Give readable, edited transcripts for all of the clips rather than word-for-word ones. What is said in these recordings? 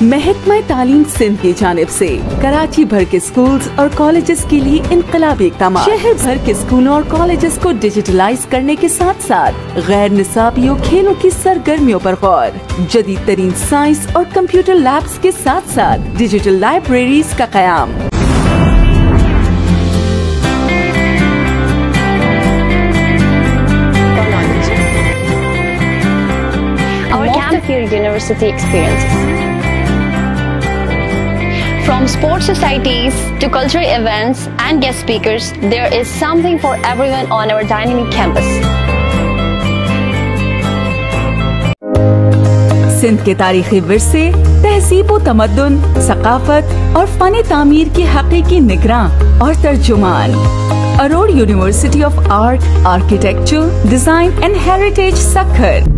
महकमा तालीम सिंध की जानिब से कराची भर के स्कूल्स और कॉलेजेस के लिए इनकलाबी इक़दाम। शहर भर के स्कूलों और कॉलेजेस को डिजिटलाइज करने के साथ साथ गैर निसाबियों खेलों की सरगर्मियों पर गौर, जदीद तरीन साइंस और कंप्यूटर लैब्स के साथ साथ डिजिटल लाइब्रेरीज का क़याम। Field University experiences. From sports societies to cultural events and guest speakers, there is something for everyone on our dynamic campus. Sindh के तारीखी विरसे, तहजीब व तमद्दुन, सकाफत और फन तामीर के हकीकी निगरां और तर्जुमान। Aror university of art, architecture, design and heritage Sukkur.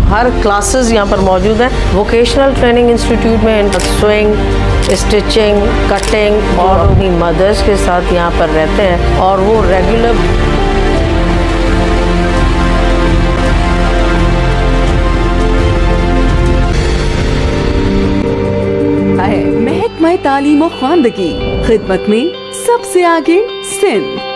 हर क्लासेस यहाँ पर मौजूद हैं। वोकेशनल ट्रेनिंग इंस्टीट्यूट में स्विंग, स्टिचिंग, कटिंग और अपनी मदर्स के साथ यहाँ पर रहते हैं और वो रेगुलर महकमा तालीम और ख्वानदगी खिदमत में सबसे आगे सिंध।